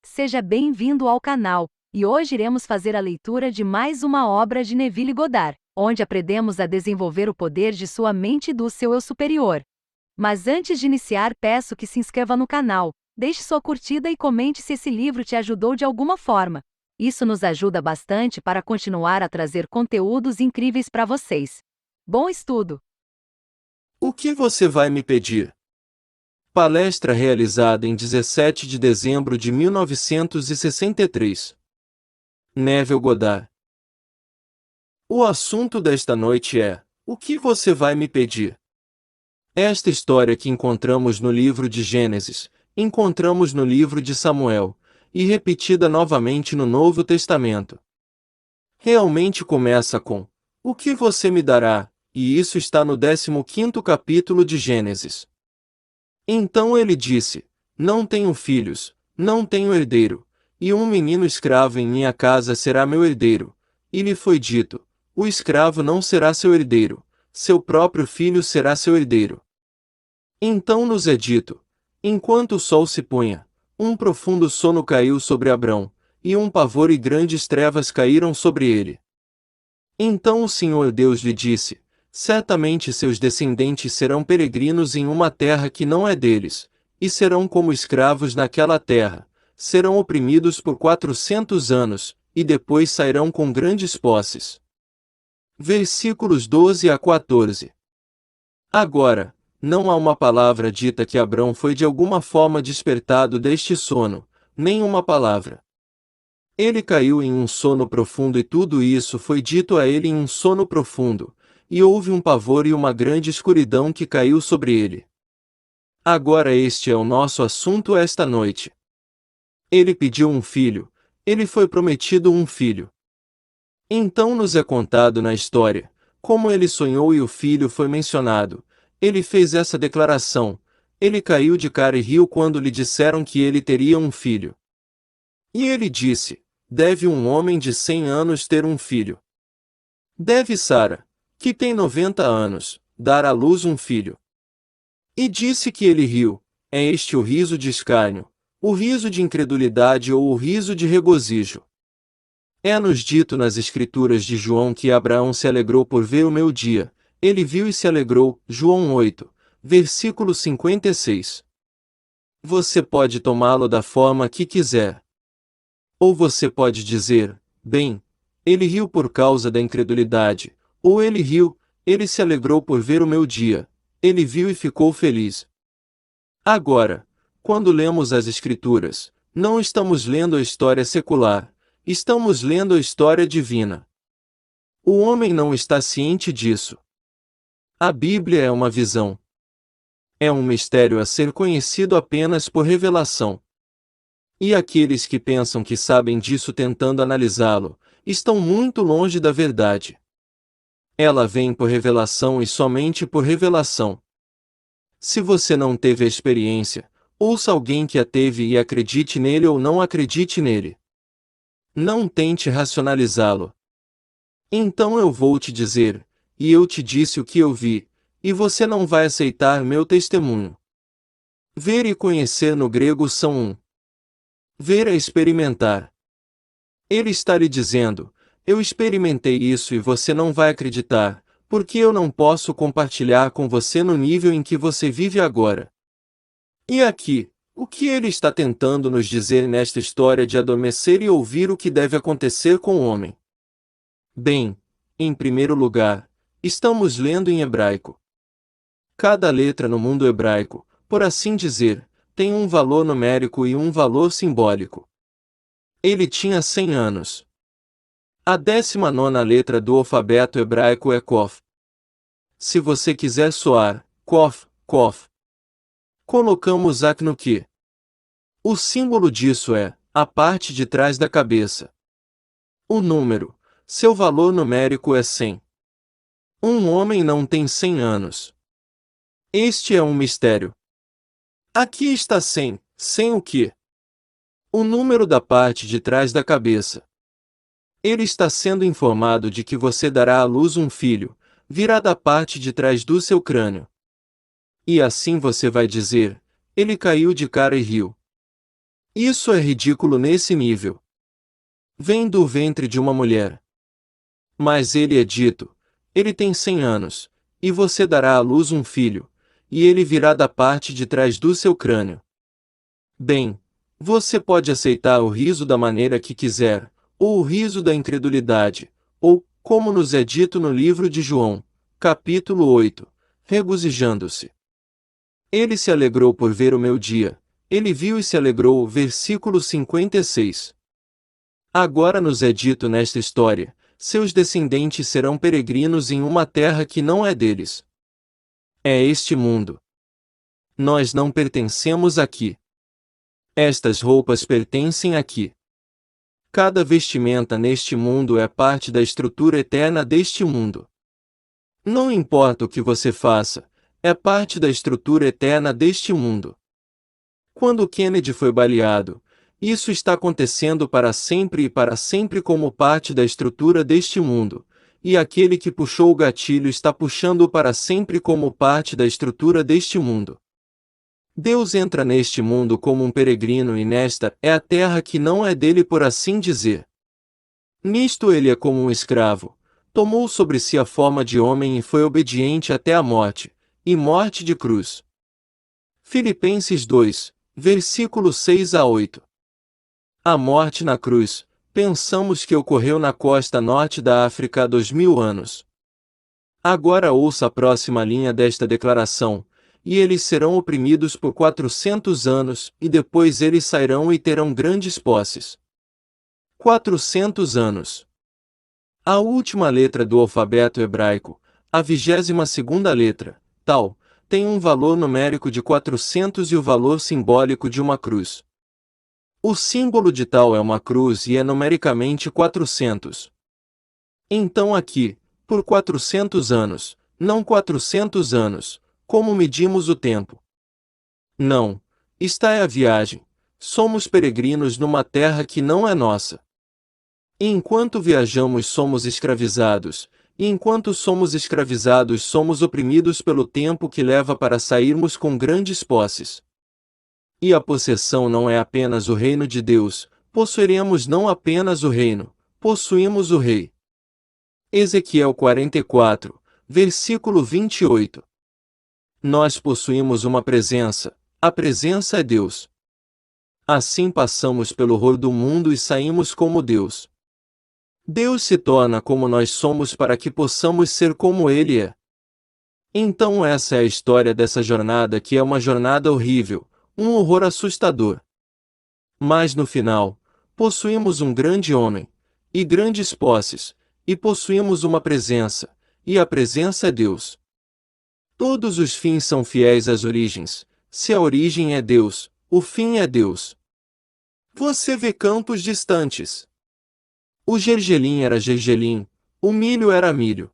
Seja bem-vindo ao canal, e hoje iremos fazer a leitura de mais uma obra de Neville Goddard, onde aprendemos a desenvolver o poder de sua mente e do seu eu superior. Mas antes de iniciar, peço que se inscreva no canal, deixe sua curtida e comente se esse livro te ajudou de alguma forma. Isso nos ajuda bastante para continuar a trazer conteúdos incríveis para vocês. Bom estudo! O que você vai me pedir? Palestra realizada em 17 de dezembro de 1963. Neville Goddard. O assunto desta noite é: o que você vai me pedir? Esta história que encontramos no livro de Gênesis, encontramos no livro de Samuel, e repetida novamente no Novo Testamento. Realmente começa com: o que você me dará? E isso está no 15º capítulo de Gênesis. Então ele disse: não tenho filhos, não tenho herdeiro, e um menino escravo em minha casa será meu herdeiro. E lhe foi dito: o escravo não será seu herdeiro, seu próprio filho será seu herdeiro. Então nos é dito: enquanto o sol se punha, um profundo sono caiu sobre Abrão, e um pavor e grandes trevas caíram sobre ele. Então o Senhor Deus lhe disse: certamente seus descendentes serão peregrinos em uma terra que não é deles, e serão como escravos naquela terra, serão oprimidos por 400 anos, e depois sairão com grandes posses. Versículos 12 a 14. Agora, não há uma palavra dita que Abrão foi de alguma forma despertado deste sono, nem uma palavra. Ele caiu em um sono profundo e tudo isso foi dito a ele em um sono profundo, e houve um pavor e uma grande escuridão que caiu sobre ele. Agora este é o nosso assunto esta noite. Ele pediu um filho, ele foi prometido um filho. Então nos é contado na história, como ele sonhou e o filho foi mencionado, ele fez essa declaração, ele caiu de cara e riu quando lhe disseram que ele teria um filho. E ele disse: deve um homem de 100 anos ter um filho? Deve Sara, que tem 90 anos, dar à luz um filho? E disse que ele riu: é este o riso de escárnio, o riso de incredulidade ou o riso de regozijo? É-nos dito nas Escrituras de João que Abraão se alegrou por ver o meu dia, ele viu e se alegrou, João 8, versículo 56. Você pode tomá-lo da forma que quiser. Ou você pode dizer: bem, ele riu por causa da incredulidade, ou ele riu, ele se alegrou por ver o meu dia, ele viu e ficou feliz. Agora, quando lemos as Escrituras, não estamos lendo a história secular, estamos lendo a história divina. O homem não está ciente disso. A Bíblia é uma visão. É um mistério a ser conhecido apenas por revelação. E aqueles que pensam que sabem disso tentando analisá-lo, estão muito longe da verdade. Ela vem por revelação e somente por revelação. Se você não teve a experiência, ouça alguém que a teve e acredite nele ou não acredite nele. Não tente racionalizá-lo. Então eu vou te dizer, e eu te disse o que eu vi, e você não vai aceitar meu testemunho. Ver e conhecer no grego são um. Ver é experimentar. Ele está lhe dizendo: eu experimentei isso e você não vai acreditar, porque eu não posso compartilhar com você no nível em que você vive agora. E aqui, o que ele está tentando nos dizer nesta história de adormecer e ouvir o que deve acontecer com o homem? Bem, em primeiro lugar, estamos lendo em hebraico. Cada letra no mundo hebraico, por assim dizer, tem um valor numérico e um valor simbólico. Ele tinha 100 anos. A 19ª letra do alfabeto hebraico é Kof. Se você quiser soar, Kof, Kof. Colocamos Ak no que. O símbolo disso é a parte de trás da cabeça. O número, seu valor numérico é 100. Um homem não tem 100 anos. Este é um mistério. Aqui está 100, 100 o quê? O número da parte de trás da cabeça. Ele está sendo informado de que você dará à luz um filho, virá da parte de trás do seu crânio. E assim você vai dizer: ele caiu de cara e riu. Isso é ridículo nesse nível. Vem do ventre de uma mulher. Mas ele é dito, ele tem 100 anos, e você dará à luz um filho, e ele virá da parte de trás do seu crânio. Bem, você pode aceitar o riso da maneira que quiser, ou o riso da incredulidade, ou, como nos é dito no livro de João, capítulo 8, regozijando-se. Ele se alegrou por ver o meu dia, ele viu e se alegrou. Versículo 56. Agora nos é dito nesta história, seus descendentes serão peregrinos em uma terra que não é deles. É este mundo. Nós não pertencemos aqui. Estas roupas pertencem aqui. Cada vestimenta neste mundo é parte da estrutura eterna deste mundo. Não importa o que você faça, é parte da estrutura eterna deste mundo. Quando Kennedy foi baleado, isso está acontecendo para sempre e para sempre como parte da estrutura deste mundo, e aquele que puxou o gatilho está puxando-o para sempre como parte da estrutura deste mundo. Deus entra neste mundo como um peregrino e nesta é a terra que não é dele, por assim dizer. Nisto ele é como um escravo, tomou sobre si a forma de homem e foi obediente até a morte, e morte de cruz. Filipenses 2, versículos 6 a 8. A morte na cruz, pensamos que ocorreu na costa norte da África há 2000 anos. Agora ouça a próxima linha desta declaração: e eles serão oprimidos por 400 anos, e depois eles sairão e terão grandes posses. 400 anos. A última letra do alfabeto hebraico, a 22ª letra, tal, tem um valor numérico de 400 e o valor simbólico de uma cruz. O símbolo de tal é uma cruz e é numericamente 400. Então aqui, por 400 anos, não 400 anos, como medimos o tempo? Não, esta é a viagem. Somos peregrinos numa terra que não é nossa. E enquanto viajamos somos escravizados, e enquanto somos escravizados somos oprimidos pelo tempo que leva para sairmos com grandes posses. E a possessão não é apenas o reino de Deus, possuiremos não apenas o reino, possuímos o Rei. Ezequiel 44, versículo 28. Nós possuímos uma presença, a presença é Deus. Assim passamos pelo horror do mundo e saímos como Deus. Deus se torna como nós somos para que possamos ser como Ele é. Então essa é a história dessa jornada, que é uma jornada horrível, um horror assustador. Mas no final, possuímos um grande homem, e grandes posses, e possuímos uma presença, e a presença é Deus. Todos os fins são fiéis às origens. Se a origem é Deus, o fim é Deus. Você vê campos distantes. O gergelim era gergelim, o milho era milho.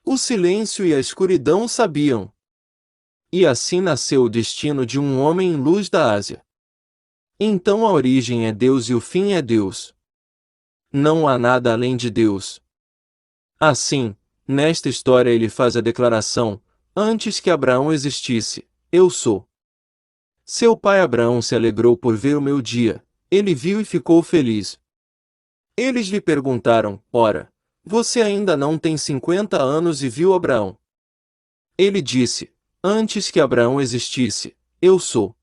O silêncio e a escuridão sabiam. E assim nasceu o destino de um homem em luz da Ásia. Então a origem é Deus e o fim é Deus. Não há nada além de Deus. Assim, nesta história ele faz a declaração: antes que Abraão existisse, eu sou. Seu pai Abraão se alegrou por ver o meu dia, ele viu e ficou feliz. Eles lhe perguntaram: ora, você ainda não tem 50 anos e viu Abraão? Ele disse: antes que Abraão existisse, eu sou.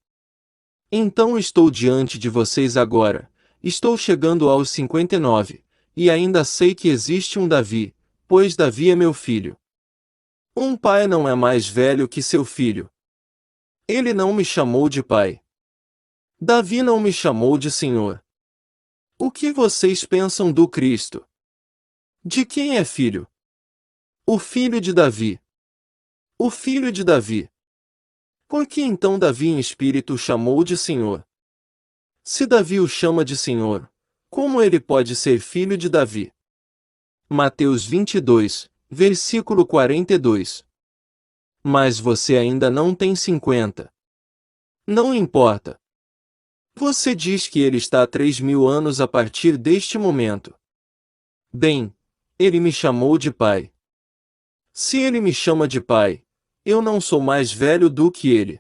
Então estou diante de vocês agora, estou chegando aos 59, e ainda sei que existe um Davi, pois Davi é meu filho. Um pai não é mais velho que seu filho. Ele não me chamou de pai. Davi não me chamou de Senhor. O que vocês pensam do Cristo? De quem é filho? O filho de Davi. O filho de Davi. Por que então Davi em espírito o chamou de Senhor? Se Davi o chama de Senhor, como ele pode ser filho de Davi? Mateus 22, versículo 42. Mas você ainda não tem 50. Não importa. Você diz que ele está há 3.000 anos a partir deste momento. Bem, ele me chamou de pai. Se ele me chama de pai, eu não sou mais velho do que ele.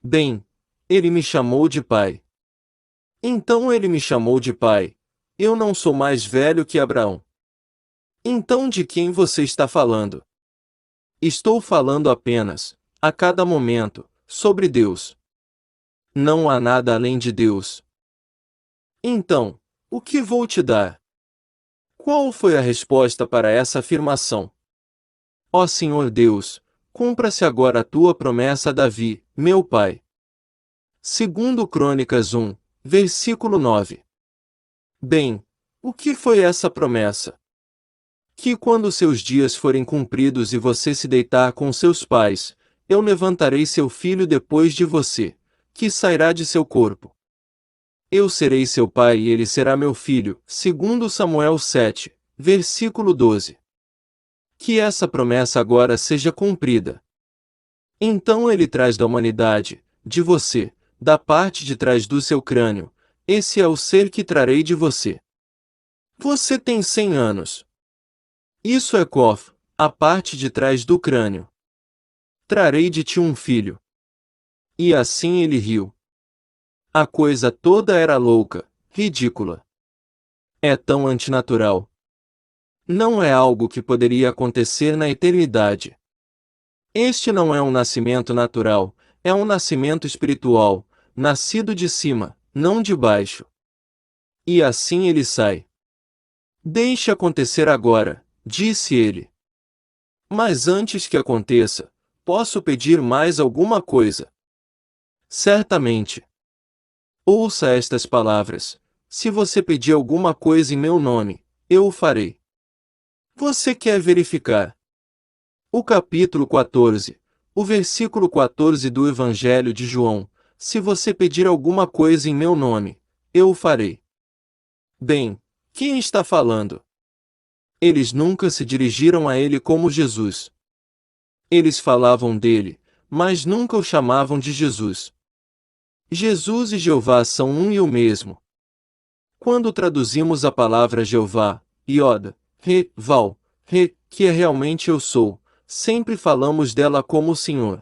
Bem, ele me chamou de pai. Então ele me chamou de pai. Eu não sou mais velho que Abraão. Então de quem você está falando? Estou falando apenas, a cada momento, sobre Deus. Não há nada além de Deus. Então, o que vou te dar? Qual foi a resposta para essa afirmação? Ó Senhor Deus, cumpra-se agora a tua promessa a Davi, meu pai. Segundo Crônicas 1, versículo 9. Bem, o que foi essa promessa? Que quando seus dias forem cumpridos e você se deitar com seus pais, eu levantarei seu filho depois de você, que sairá de seu corpo. Eu serei seu pai e ele será meu filho, segundo Samuel 7, versículo 12. Que essa promessa agora seja cumprida. Então ele traz da humanidade, de você, da parte de trás do seu crânio, esse é o ser que trarei de você. Você tem 100 anos. Isso é Kof, a parte de trás do crânio. Trarei de ti um filho. E assim ele riu. A coisa toda era louca, ridícula. É tão antinatural. Não é algo que poderia acontecer na eternidade. Este não é um nascimento natural, é um nascimento espiritual, nascido de cima, não de baixo. E assim ele sai. Deixe acontecer agora, disse ele. Mas antes que aconteça, posso pedir mais alguma coisa? Certamente. Ouça estas palavras. Se você pedir alguma coisa em meu nome, eu o farei. Você quer verificar? O capítulo 14, o versículo 14 do Evangelho de João. Se você pedir alguma coisa em meu nome, eu o farei. Bem, quem está falando? Eles nunca se dirigiram a ele como Jesus. Eles falavam dele, mas nunca o chamavam de Jesus. Jesus e Jeová são um e o mesmo. Quando traduzimos a palavra Jeová, Yoda, Re, Val, Re, que é realmente eu sou, sempre falamos dela como o Senhor.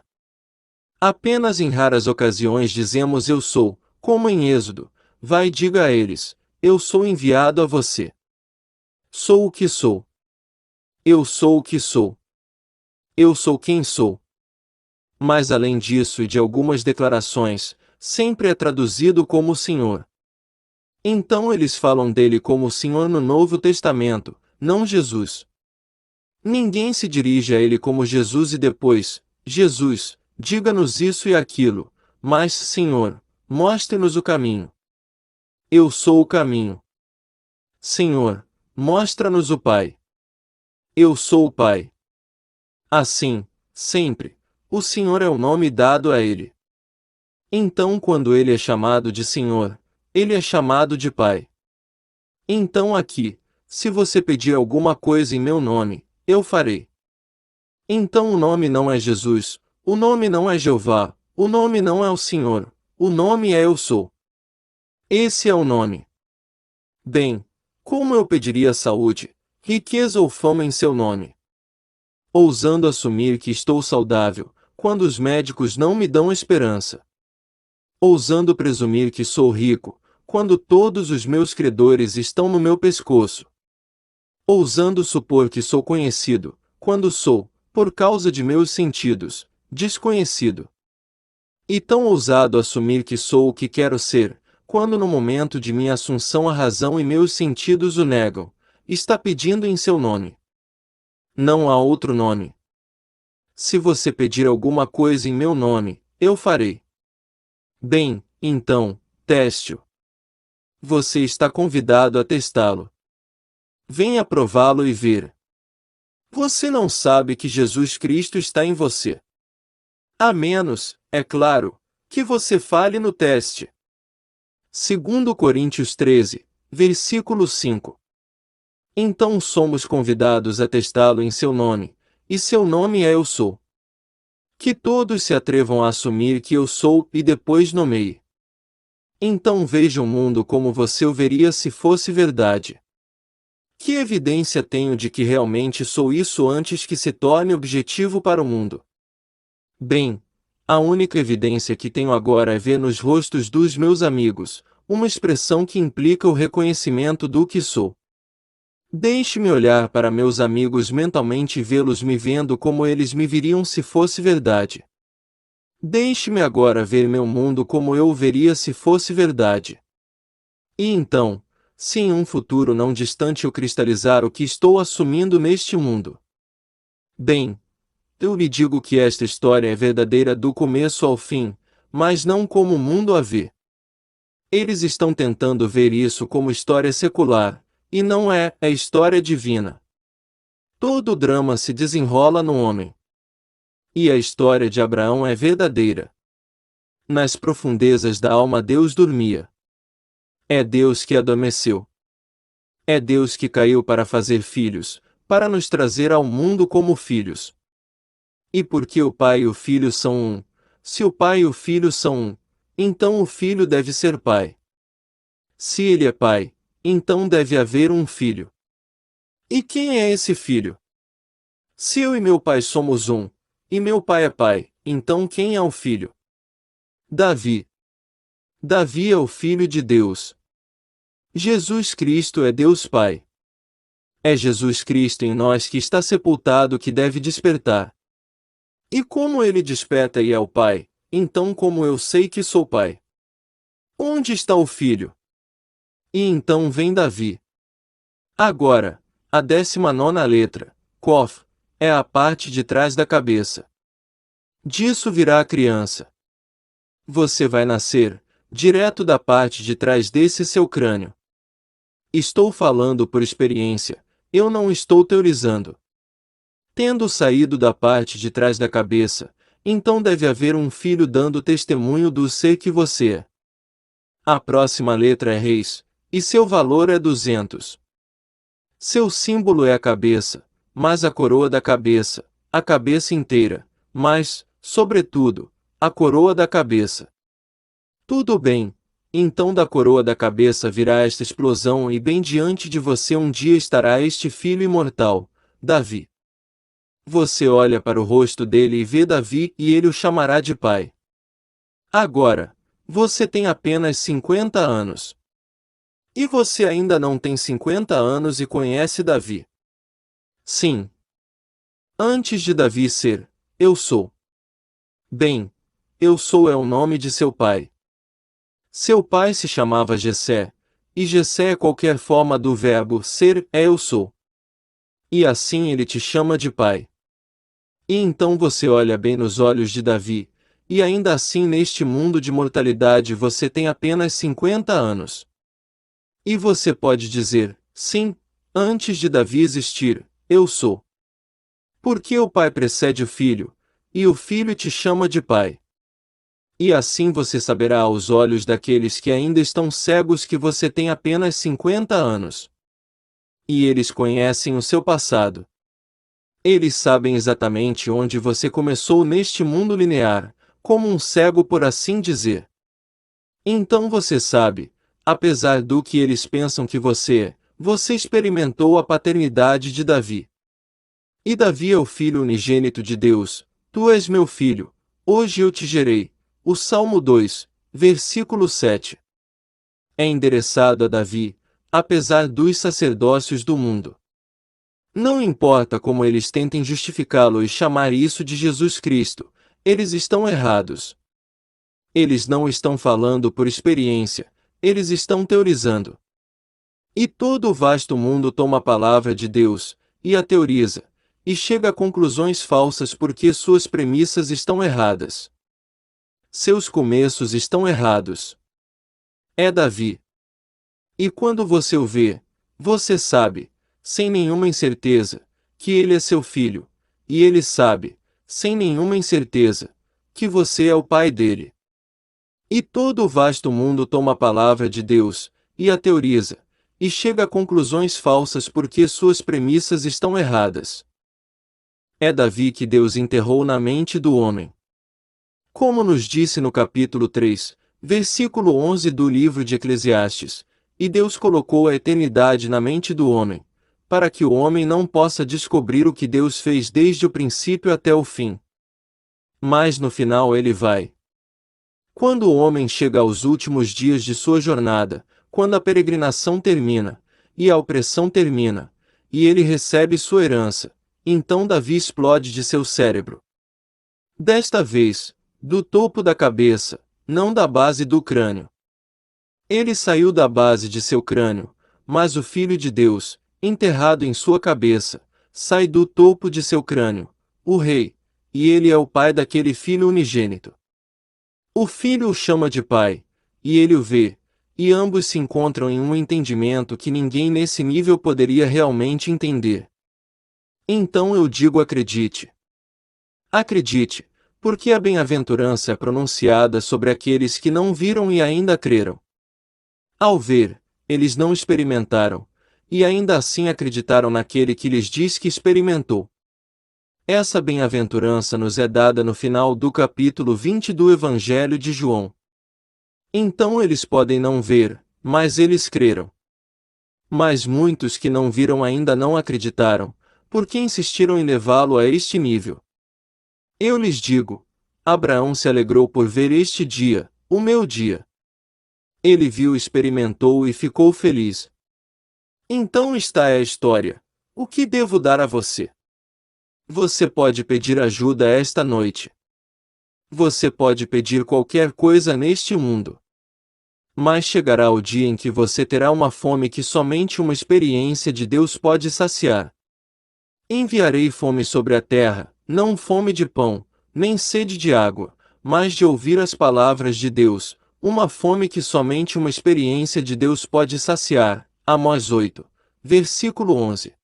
Apenas em raras ocasiões dizemos eu sou, como em Êxodo, vai e diga a eles, eu sou enviado a você. Sou o que sou. Eu sou o que sou. Eu sou quem sou. Mas além disso e de algumas declarações, sempre é traduzido como o Senhor. Então eles falam dele como o Senhor no Novo Testamento, não Jesus. Ninguém se dirige a ele como Jesus e depois, Jesus, diga-nos isso e aquilo, mas, Senhor, mostre-nos o caminho. Eu sou o caminho. Senhor, mostra-nos o Pai. Eu sou o Pai. Assim, sempre, o Senhor é o nome dado a ele. Então quando ele é chamado de Senhor, ele é chamado de Pai. Então aqui, se você pedir alguma coisa em meu nome, eu farei. Então o nome não é Jesus, o nome não é Jeová, o nome não é o Senhor, o nome é Eu Sou. Esse é o nome. Bem, como eu pediria saúde, riqueza ou fama em seu nome? Ousando assumir que estou saudável, quando os médicos não me dão esperança. Ousando presumir que sou rico, quando todos os meus credores estão no meu pescoço. Ousando supor que sou conhecido, quando sou, por causa de meus sentidos, desconhecido. E tão ousado assumir que sou o que quero ser, quando no momento de minha assunção a razão e meus sentidos o negam, está pedindo em seu nome. Não há outro nome. Se você pedir alguma coisa em meu nome, eu farei. Bem, então, teste-o. Você está convidado a testá-lo. Venha prová-lo e ver. Você não sabe que Jesus Cristo está em você. A menos, é claro, que você falhe no teste. Segundo Coríntios 13, versículo 5. Então somos convidados a testá-lo em seu nome, e seu nome é Eu Sou. Que todos se atrevam a assumir que eu sou e depois nomeie. Então veja o mundo como você o veria se fosse verdade. Que evidência tenho de que realmente sou isso antes que se torne objetivo para o mundo? Bem, a única evidência que tenho agora é ver nos rostos dos meus amigos, uma expressão que implica o reconhecimento do que sou. Deixe-me olhar para meus amigos mentalmente e vê-los me vendo como eles me viriam se fosse verdade. Deixe-me agora ver meu mundo como eu o veria se fosse verdade. E então, se em um futuro não distante eu cristalizar o que estou assumindo neste mundo. Bem, eu lhe digo que esta história é verdadeira do começo ao fim, mas não como o mundo a vê. Eles estão tentando ver isso como história secular, e não é a história divina. Todo o drama se desenrola no homem. E a história de Abraão é verdadeira. Nas profundezas da alma Deus dormia. É Deus que adormeceu. É Deus que caiu para fazer filhos, para nos trazer ao mundo como filhos. E porque o pai e o filho são um, se o pai e o filho são um, então o filho deve ser pai. Se ele é pai, então deve haver um filho. E quem é esse filho? Se eu e meu pai somos um, e meu pai é pai, então quem é o filho? Davi. Davi é o filho de Deus. Jesus Cristo é Deus Pai. É Jesus Cristo em nós que está sepultado que deve despertar. E como ele desperta e é o Pai, então como eu sei que sou Pai? Onde está o Filho? E então vem Davi. Agora, a 19ª letra, Kof, é a parte de trás da cabeça. Disso virá a criança. Você vai nascer, direto da parte de trás desse seu crânio. Estou falando por experiência, eu não estou teorizando. Tendo saído da parte de trás da cabeça, então deve haver um filho dando testemunho do ser que você é. A próxima letra é Reis, e seu valor é 200. Seu símbolo é a cabeça, mas a coroa da cabeça, a cabeça inteira, mas, sobretudo, a coroa da cabeça. Tudo bem, então da coroa da cabeça virá esta explosão e bem diante de você um dia estará este filho imortal, Davi. Você olha para o rosto dele e vê Davi e ele o chamará de pai. Agora, você tem apenas 50 anos. E você ainda não tem 50 anos e conhece Davi. Sim. Antes de Davi ser, eu sou. Bem, eu sou é o nome de seu pai. Seu pai se chamava Jessé, e Jessé é qualquer forma do verbo ser é eu sou. E assim ele te chama de pai. E então você olha bem nos olhos de Davi, e ainda assim neste mundo de mortalidade você tem apenas 50 anos. E você pode dizer, sim, antes de Davi existir, eu sou. Porque o pai precede o filho, e o filho te chama de pai. E assim você saberá aos olhos daqueles que ainda estão cegos que você tem apenas 50 anos. E eles conhecem o seu passado. Eles sabem exatamente onde você começou neste mundo linear, como um cego por assim dizer. Então você sabe, apesar do que eles pensam que você é, você experimentou a paternidade de Davi. E Davi é o filho unigênito de Deus, tu és meu filho, hoje eu te gerei. O Salmo 2, versículo 7. É endereçado a Davi, apesar dos sacerdócios do mundo. Não importa como eles tentem justificá-lo e chamar isso de Jesus Cristo, eles estão errados. Eles não estão falando por experiência, eles estão teorizando. E todo o vasto mundo toma a palavra de Deus, e a teoriza, e chega a conclusões falsas porque suas premissas estão erradas. Seus começos estão errados. É Davi. E quando você o vê, você sabe, sem nenhuma incerteza, que ele é seu filho, e ele sabe, sem nenhuma incerteza, que você é o pai dele. E todo o vasto mundo toma a palavra de Deus, e a teoriza, e chega a conclusões falsas porque suas premissas estão erradas. É Davi que Deus enterrou na mente do homem. Como nos disse no capítulo 3, versículo 11 do livro de Eclesiastes, e Deus colocou a eternidade na mente do homem, para que o homem não possa descobrir o que Deus fez desde o princípio até o fim. Mas no final ele vai Quando o homem chega aos últimos dias de sua jornada, quando a peregrinação termina, e a opressão termina, e ele recebe sua herança, então Davi explode de seu cérebro. Desta vez, do topo da cabeça, não da base do crânio. Ele saiu da base de seu crânio, mas o Filho de Deus, enterrado em sua cabeça, sai do topo de seu crânio, o Rei, e ele é o pai daquele filho unigênito. O filho o chama de pai, e ele o vê, e ambos se encontram em um entendimento que ninguém nesse nível poderia realmente entender. Então eu digo: acredite. Acredite, porque a bem-aventurança é pronunciada sobre aqueles que não viram e ainda creram. Ao ver, eles não experimentaram, e ainda assim acreditaram naquele que lhes diz que experimentou. Essa bem-aventurança nos é dada no final do capítulo 20 do Evangelho de João. Então eles podem não ver, mas eles creram. Mas muitos que não viram ainda não acreditaram, porque insistiram em levá-lo a este nível. Eu lhes digo: Abraão se alegrou por ver este dia, o meu dia. Ele viu, experimentou e ficou feliz. Então está a história. O que devo dar a você? Você pode pedir ajuda esta noite. Você pode pedir qualquer coisa neste mundo. Mas chegará o dia em que você terá uma fome que somente uma experiência de Deus pode saciar. Enviarei fome sobre a terra, não fome de pão, nem sede de água, mas de ouvir as palavras de Deus, uma fome que somente uma experiência de Deus pode saciar. Amós 8, versículo 11.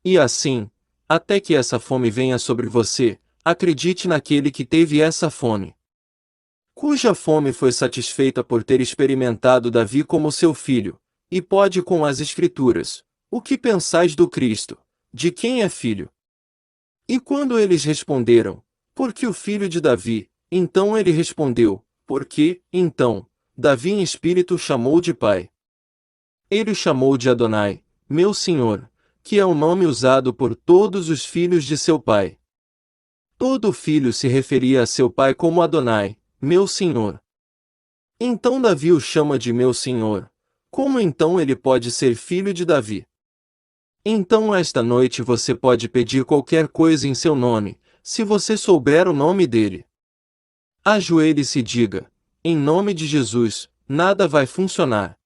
E assim, até que essa fome venha sobre você, acredite naquele que teve essa fome, cuja fome foi satisfeita por ter experimentado Davi como seu filho, e pode com as Escrituras: o que pensais do Cristo? De quem é filho? E quando eles responderam: porque o filho de Davi, então ele respondeu: porque, então, Davi em espírito o chamou de pai. Ele o chamou de Adonai, meu Senhor, que é o nome usado por todos os filhos de seu pai. Todo filho se referia a seu pai como Adonai, meu Senhor. Então Davi o chama de meu Senhor. Como então ele pode ser filho de Davi? Então esta noite você pode pedir qualquer coisa em seu nome, se você souber o nome dele. Ajoelhe-se e diga: em nome de Jesus, nada vai funcionar.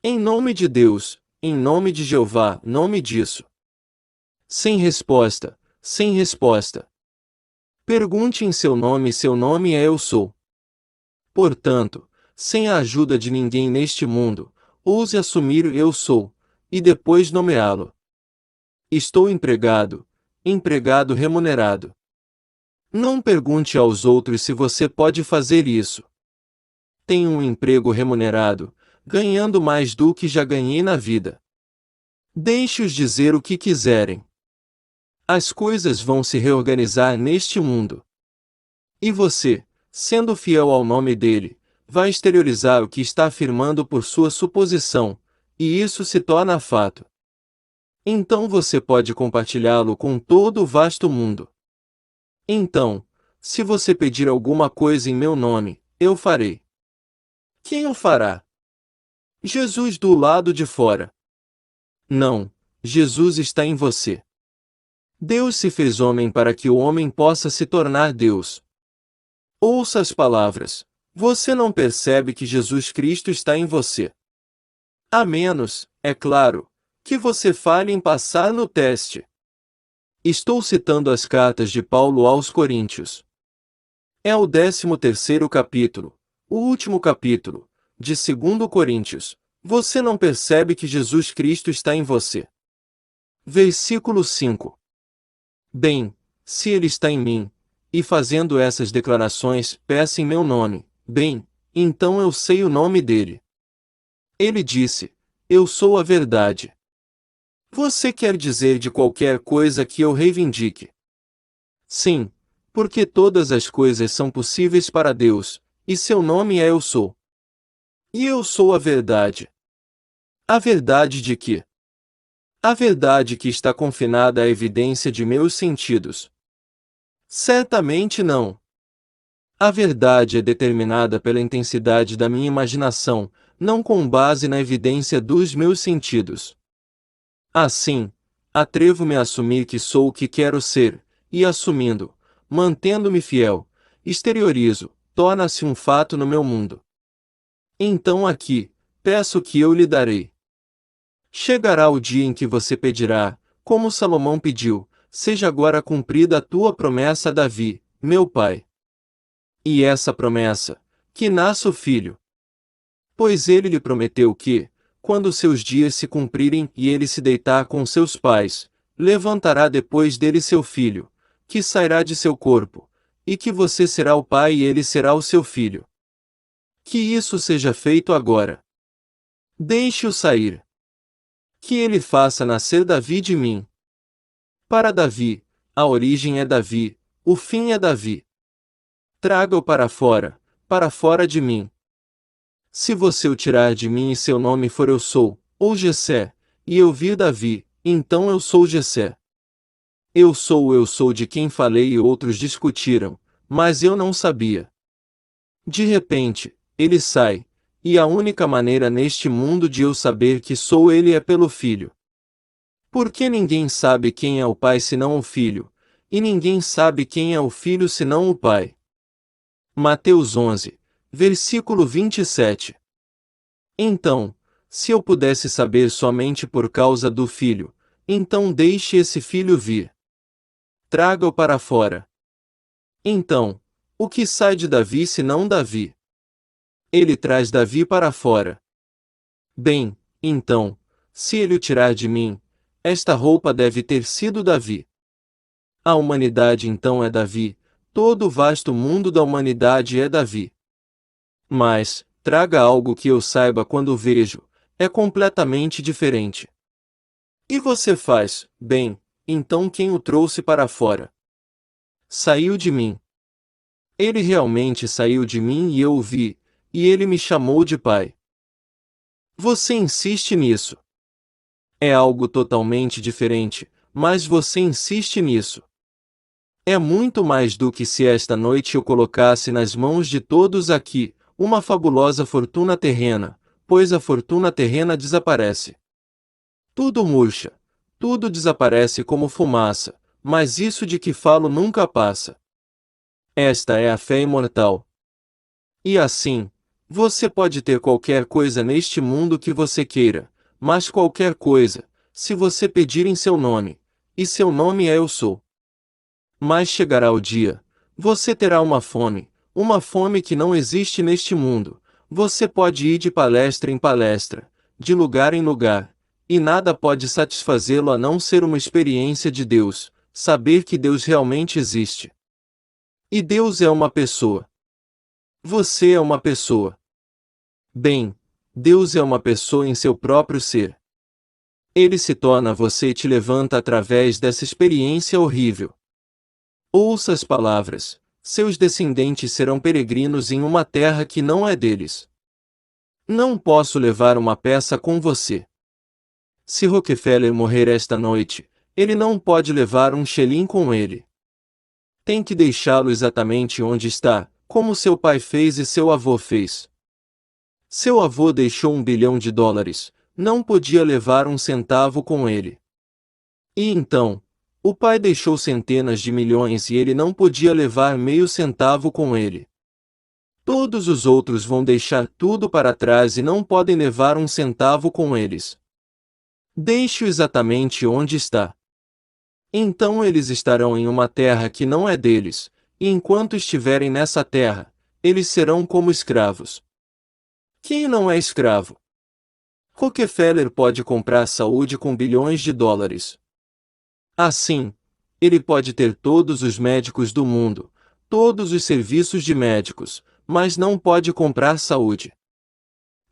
Em nome de Deus, em nome de Jeová, nome disso. Sem resposta, sem resposta. Pergunte em seu nome é Eu Sou. Portanto, sem a ajuda de ninguém neste mundo, ouse assumir o Eu Sou, e depois nomeá-lo. Estou empregado, empregado remunerado. Não pergunte aos outros se você pode fazer isso. Tenho um emprego remunerado, ganhando mais do que já ganhei na vida. Deixe-os dizer o que quiserem. As coisas vão se reorganizar neste mundo. E você, sendo fiel ao nome dele, vai exteriorizar o que está afirmando por sua suposição, e isso se torna fato. Então você pode compartilhá-lo com todo o vasto mundo. Então, se você pedir alguma coisa em meu nome, eu farei. Quem o fará? Jesus do lado de fora. Não, Jesus está em você. Deus se fez homem para que o homem possa se tornar Deus. Ouça as palavras. Você não percebe que Jesus Cristo está em você. A menos, é claro, que você falhe em passar no teste. Estou citando as cartas de Paulo aos Coríntios. É o 13º capítulo, o último capítulo, de 2 Coríntios. Você não percebe que Jesus Cristo está em você. Versículo 5. Bem, se ele está em mim, e fazendo essas declarações, peça em meu nome, bem, então eu sei o nome dele. Ele disse: eu sou a verdade. Você quer dizer de qualquer coisa que eu reivindique? Sim, porque todas as coisas são possíveis para Deus, e seu nome é Eu Sou. E eu sou a verdade. A verdade de quê? A verdade que está confinada à evidência de meus sentidos. Certamente não. A verdade é determinada pela intensidade da minha imaginação, não com base na evidência dos meus sentidos. Assim, atrevo-me a assumir que sou o que quero ser, e assumindo, mantendo-me fiel, exteriorizo, torna-se um fato no meu mundo. Então aqui, peço que eu lhe darei. Chegará o dia em que você pedirá, como Salomão pediu, seja agora cumprida a tua promessa a Davi, meu pai. E essa promessa, que nasça o filho. Pois ele lhe prometeu que, quando seus dias se cumprirem e ele se deitar com seus pais, levantará depois dele seu filho, que sairá de seu corpo, e que você será o pai e ele será o seu filho. Que isso seja feito agora. Deixe-o sair. Que ele faça nascer Davi de mim. Para Davi, a origem é Davi, o fim é Davi. Traga-o para fora de mim. Se você o tirar de mim e seu nome for Eu Sou, ou Jessé, e eu vir Davi, então eu sou Jessé. Eu sou de quem falei e outros discutiram, mas eu não sabia. De repente, ele sai, e a única maneira neste mundo de eu saber que sou ele é pelo Filho. Porque ninguém sabe quem é o Pai senão o Filho, e ninguém sabe quem é o Filho senão o Pai. Mateus 11, versículo 27. Então, se eu pudesse saber somente por causa do Filho, então deixe esse Filho vir. Traga-o para fora. Então, o que sai de Davi senão Davi? Ele traz Davi para fora. Bem, então, se ele o tirar de mim, esta roupa deve ter sido Davi. A humanidade então é Davi, todo o vasto mundo da humanidade é Davi. Mas, traga algo que eu saiba quando o vejo, é completamente diferente. E você faz, bem, então quem o trouxe para fora? Saiu de mim. Ele realmente saiu de mim e eu o vi, e ele me chamou de pai. Você insiste nisso. É algo totalmente diferente, mas você insiste nisso. É muito mais do que se esta noite eu colocasse nas mãos de todos aqui uma fabulosa fortuna terrena, pois a fortuna terrena desaparece. Tudo murcha, tudo desaparece como fumaça, mas isso de que falo nunca passa. Esta é a fé imortal. E assim, você pode ter qualquer coisa neste mundo que você queira, mas qualquer coisa, se você pedir em seu nome, e seu nome é Eu Sou. Mas chegará o dia, você terá uma fome que não existe neste mundo, você pode ir de palestra em palestra, de lugar em lugar, e nada pode satisfazê-lo a não ser uma experiência de Deus, saber que Deus realmente existe. E Deus é uma pessoa. Você é uma pessoa. Bem, Deus é uma pessoa em seu próprio ser. Ele se torna você e te levanta através dessa experiência horrível. Ouça as palavras: seus descendentes serão peregrinos em uma terra que não é deles. Não posso levar uma peça com você. Se Rockefeller morrer esta noite, ele não pode levar um xelim com ele. Tem que deixá-lo exatamente onde está, como seu pai fez e seu avô fez. Seu avô deixou $1 bilhão, não podia levar um centavo com ele. E então, o pai deixou centenas de milhões e ele não podia levar meio centavo com ele. Todos os outros vão deixar tudo para trás e não podem levar um centavo com eles. Deixe-o exatamente onde está. Então eles estarão em uma terra que não é deles, e enquanto estiverem nessa terra, eles serão como escravos. Quem não é escravo? Rockefeller pode comprar saúde com bilhões de dólares. Assim, ele pode ter todos os médicos do mundo, todos os serviços de médicos, mas não pode comprar saúde.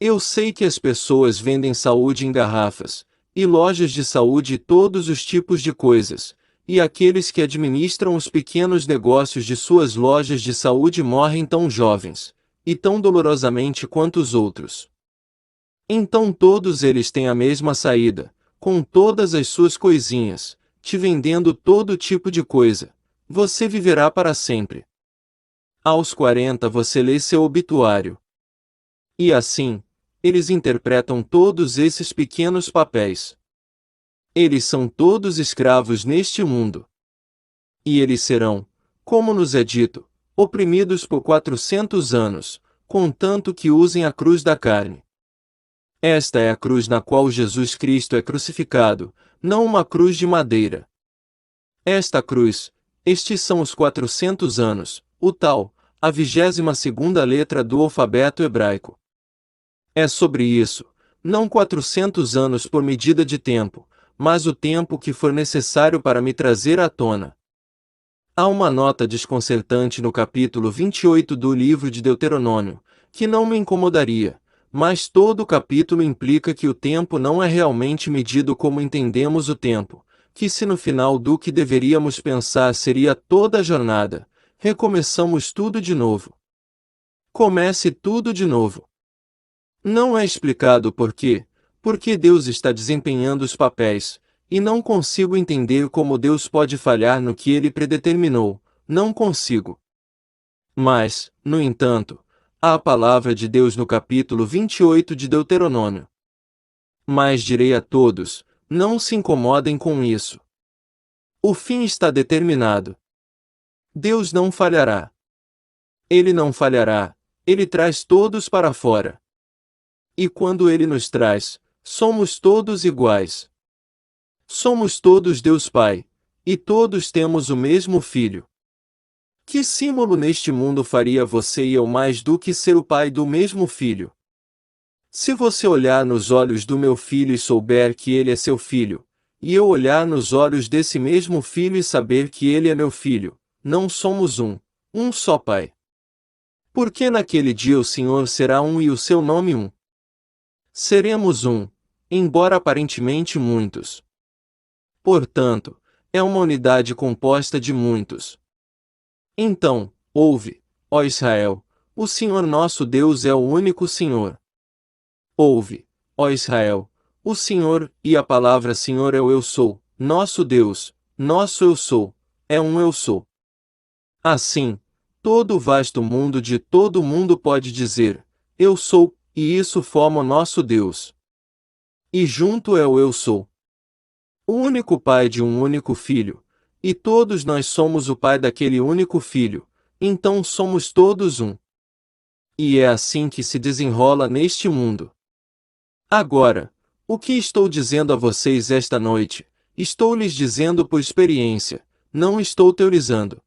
Eu sei que as pessoas vendem saúde em garrafas, e lojas de saúde e todos os tipos de coisas, e aqueles que administram os pequenos negócios de suas lojas de saúde morrem tão jovens, e tão dolorosamente quanto os outros. Então todos eles têm a mesma saída, com todas as suas coisinhas, te vendendo todo tipo de coisa. Você viverá para sempre. Aos 40 você lê seu obituário. E assim, eles interpretam todos esses pequenos papéis. Eles são todos escravos neste mundo. E eles serão, como nos é dito, oprimidos por 400 anos, contanto que usem a cruz da carne. Esta é a cruz na qual Jesus Cristo é crucificado, não uma cruz de madeira. Esta cruz, estes são os 400 anos, o tal, a 22ª letra do alfabeto hebraico. É sobre isso, não 400 anos por medida de tempo, mas o tempo que for necessário para me trazer à tona. Há uma nota desconcertante no capítulo 28 do livro de Deuteronômio, que não me incomodaria, mas todo o capítulo implica que o tempo não é realmente medido como entendemos o tempo, que se no final do que deveríamos pensar seria toda a jornada, recomeçamos tudo de novo. Comece tudo de novo. Não é explicado por quê, porque Deus está desempenhando os papéis, e não consigo entender como Deus pode falhar no que Ele predeterminou, não consigo. Mas, no entanto, há a palavra de Deus no capítulo 28 de Deuteronômio. Mas direi a todos, não se incomodem com isso. O fim está determinado. Deus não falhará. Ele não falhará, Ele traz todos para fora. E quando Ele nos traz, somos todos iguais. Somos todos Deus Pai, e todos temos o mesmo Filho. Que símbolo neste mundo faria você e eu mais do que ser o pai do mesmo filho? Se você olhar nos olhos do meu filho e souber que ele é seu filho, e eu olhar nos olhos desse mesmo filho e saber que ele é meu filho, não somos um só Pai. Porque naquele dia o Senhor será um e o seu nome um. Seremos um, embora aparentemente muitos. Portanto, é uma unidade composta de muitos. Então, ouve, ó Israel, o Senhor nosso Deus é o único Senhor. Ouve, ó Israel, o Senhor, e a palavra Senhor é o Eu Sou, nosso Deus, nosso Eu Sou, é um Eu Sou. Assim, todo o vasto mundo de todo mundo pode dizer, Eu Sou, e isso forma o nosso Deus. E junto é o Eu Sou. O único Pai de um único Filho, e todos nós somos o Pai daquele único Filho, então somos todos um. E é assim que se desenrola neste mundo. Agora, o que estou dizendo a vocês esta noite, estou lhes dizendo por experiência, não estou teorizando.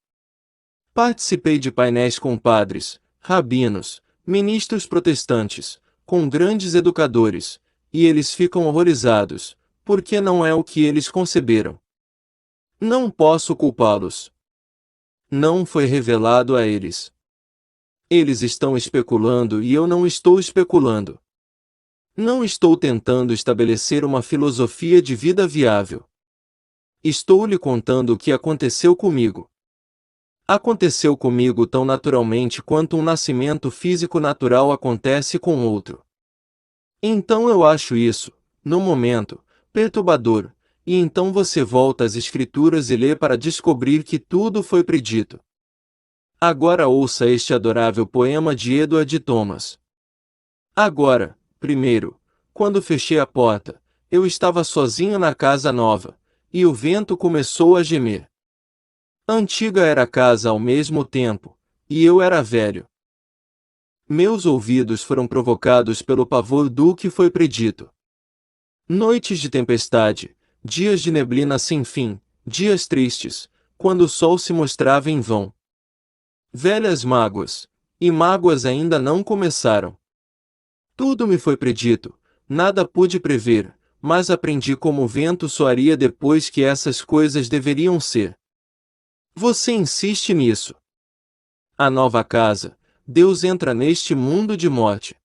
Participei de painéis com padres, rabinos, ministros protestantes, com grandes educadores, e eles ficam horrorizados, porque não é o que eles conceberam. Não posso culpá-los. Não foi revelado a eles. Eles estão especulando e eu não estou especulando. Não estou tentando estabelecer uma filosofia de vida viável. Estou lhe contando o que aconteceu comigo. Aconteceu comigo tão naturalmente quanto um nascimento físico natural acontece com outro. Então eu acho isso, no momento, perturbador, e então você volta às Escrituras e lê para descobrir que tudo foi predito. Agora ouça este adorável poema de Edward Thomas. Agora, primeiro, quando fechei a porta, eu estava sozinho na casa nova, e o vento começou a gemer. Antiga era a casa ao mesmo tempo, e eu era velho. Meus ouvidos foram provocados pelo pavor do que foi predito. Noites de tempestade, dias de neblina sem fim, dias tristes, quando o sol se mostrava em vão. Velhas mágoas, e mágoas ainda não começaram. Tudo me foi predito, nada pude prever, mas aprendi como o vento soaria depois que essas coisas deveriam ser. Você insiste nisso. A nova casa, Deus entra neste mundo de morte.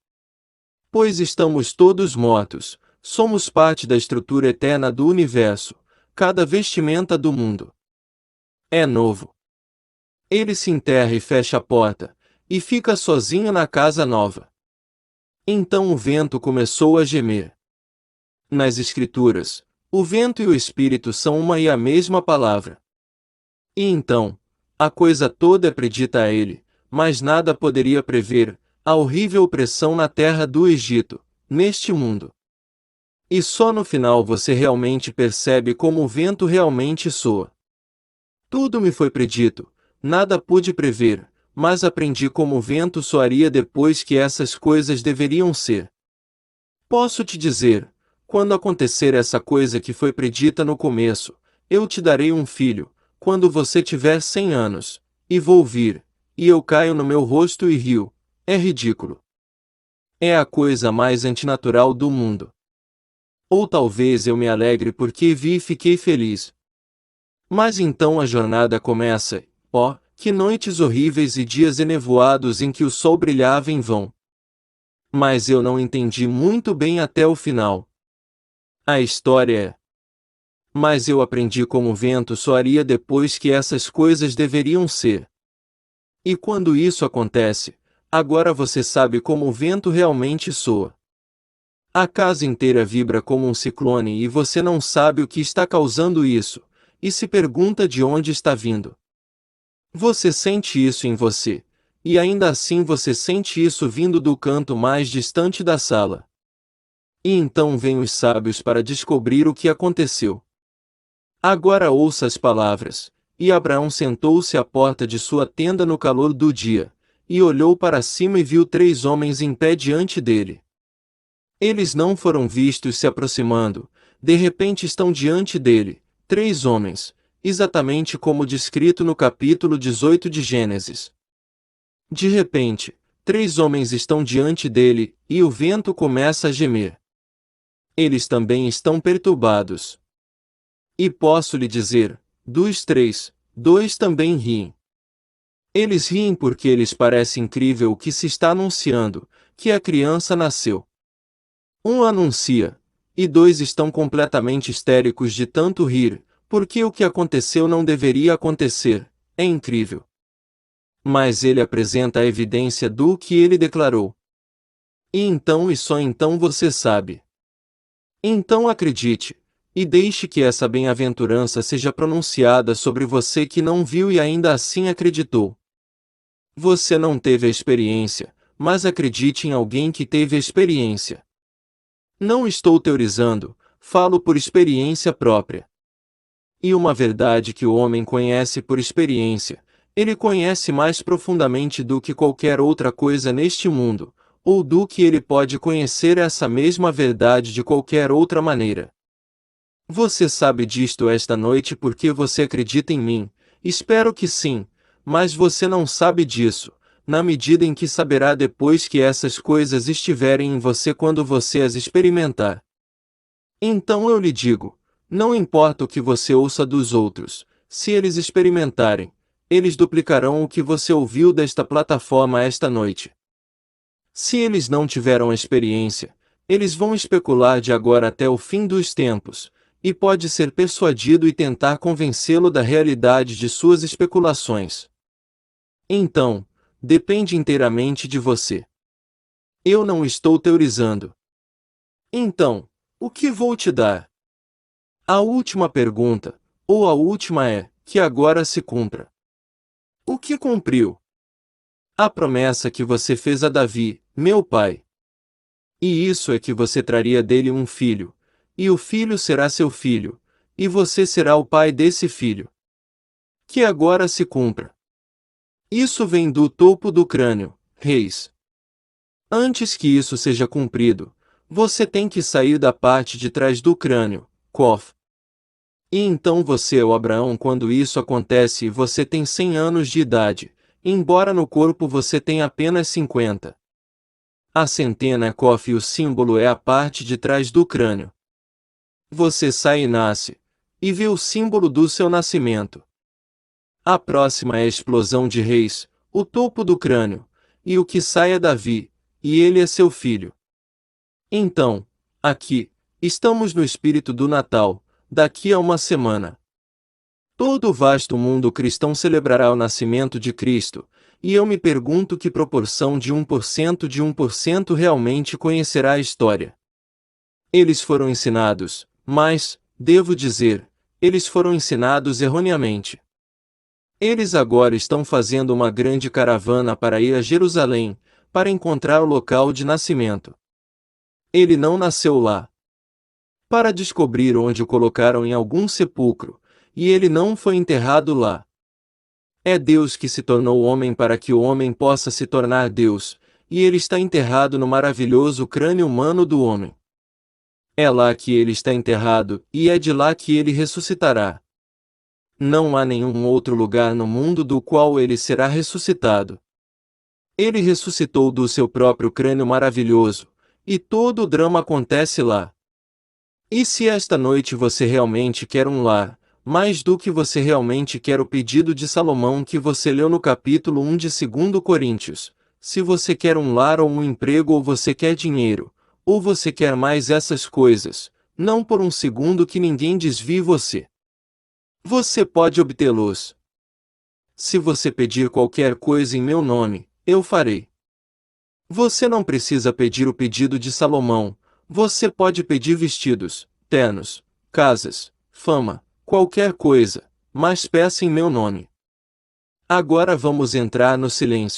Pois estamos todos mortos, somos parte da estrutura eterna do universo, cada vestimenta do mundo. É novo. Ele se enterra e fecha a porta, e fica sozinho na casa nova. Então o vento começou a gemer. Nas Escrituras, o vento e o Espírito são uma e a mesma palavra. E então, a coisa toda é predita a ele, mas nada poderia prever a horrível opressão na terra do Egito, neste mundo. E só no final você realmente percebe como o vento realmente soa. Tudo me foi predito, nada pude prever, mas aprendi como o vento soaria depois que essas coisas deveriam ser. Posso te dizer, quando acontecer essa coisa que foi predita no começo, eu te darei um filho, quando você tiver 100 anos, e vou vir, e eu caio no meu rosto e rio. É ridículo. É a coisa mais antinatural do mundo. Ou talvez eu me alegre porque vi e fiquei feliz. Mas então a jornada começa, ó, que noites horríveis e dias enevoados em que o sol brilhava em vão. Mas eu não entendi muito bem até o final. A história é. Mas eu aprendi como o vento soaria depois que essas coisas deveriam ser. E quando isso acontece, agora você sabe como o vento realmente soa. A casa inteira vibra como um ciclone e você não sabe o que está causando isso, e se pergunta de onde está vindo. Você sente isso em você, e ainda assim você sente isso vindo do canto mais distante da sala. E então vêm os sábios para descobrir o que aconteceu. Agora ouça as palavras. E Abraão sentou-se à porta de sua tenda no calor do dia, e olhou para cima e viu 3 homens em pé diante dele. Eles não foram vistos se aproximando, de repente estão diante dele, 3 homens, exatamente como descrito no capítulo 18 de Gênesis. De repente, 3 homens estão diante dele, e o vento começa a gemer. Eles também estão perturbados. E posso lhe dizer, dos 3, 2 também riem. Eles riem porque lhes parece incrível o que se está anunciando, que a criança nasceu. Um anuncia, e 2 estão completamente histéricos de tanto rir, porque o que aconteceu não deveria acontecer. É incrível. Mas ele apresenta a evidência do que ele declarou. E então e só então você sabe. Então acredite, e deixe que essa bem-aventurança seja pronunciada sobre você que não viu e ainda assim acreditou. Você não teve a experiência, mas acredite em alguém que teve a experiência. Não estou teorizando, falo por experiência própria. E uma verdade que o homem conhece por experiência, ele conhece mais profundamente do que qualquer outra coisa neste mundo, ou do que ele pode conhecer essa mesma verdade de qualquer outra maneira. Você sabe disto esta noite porque você acredita em mim, espero que sim, mas você não sabe disso, na medida em que saberá depois que essas coisas estiverem em você quando você as experimentar. Então eu lhe digo, não importa o que você ouça dos outros, se eles experimentarem, eles duplicarão o que você ouviu desta plataforma esta noite. Se eles não tiveram experiência, eles vão especular de agora até o fim dos tempos, e pode ser persuadido e tentar convencê-lo da realidade de suas especulações. Então, depende inteiramente de você. Eu não estou teorizando. Então, o que vou te dar? A última pergunta, ou a última é, que agora se cumpra. O que cumpriu? A promessa que você fez a Davi, meu pai. E isso é que você traria dele um filho, e o filho será seu filho, e você será o pai desse filho. Que agora se cumpra. Isso vem do topo do crânio, reis. Antes que isso seja cumprido, você tem que sair da parte de trás do crânio, Kof. E então você é o Abraão quando isso acontece e você tem 100 anos de idade, embora no corpo você tenha apenas 50. A centena é Kof e o símbolo é a parte de trás do crânio. Você sai e nasce, e vê o símbolo do seu nascimento. A próxima é a explosão de reis, o topo do crânio, e o que sai é Davi, e ele é seu filho. Então, aqui, estamos no espírito do Natal, daqui a uma semana. Todo o vasto mundo cristão celebrará o nascimento de Cristo, e eu me pergunto que proporção de 1% realmente conhecerá a história. Eles foram ensinados, mas, devo dizer, eles foram ensinados erroneamente. Eles agora estão fazendo uma grande caravana para ir a Jerusalém, para encontrar o local de nascimento. Ele não nasceu lá. Para descobrir onde o colocaram em algum sepulcro, e ele não foi enterrado lá. É Deus que se tornou homem para que o homem possa se tornar Deus, e ele está enterrado no maravilhoso crânio humano do homem. É lá que ele está enterrado, e é de lá que ele ressuscitará. Não há nenhum outro lugar no mundo do qual ele será ressuscitado. Ele ressuscitou do seu próprio crânio maravilhoso, e todo o drama acontece lá. E se esta noite você realmente quer um lar, mais do que você realmente quer o pedido de Salomão que você leu no capítulo 1 de 2 Coríntios, se você quer um lar ou um emprego ou você quer dinheiro, ou você quer mais essas coisas, não por um segundo que ninguém desvie você. Você pode obtê-los. Se você pedir qualquer coisa em meu nome, eu farei. Você não precisa pedir o pedido de Salomão, você pode pedir vestidos, ternos, casas, fama, qualquer coisa, mas peça em meu nome. Agora vamos entrar no silêncio.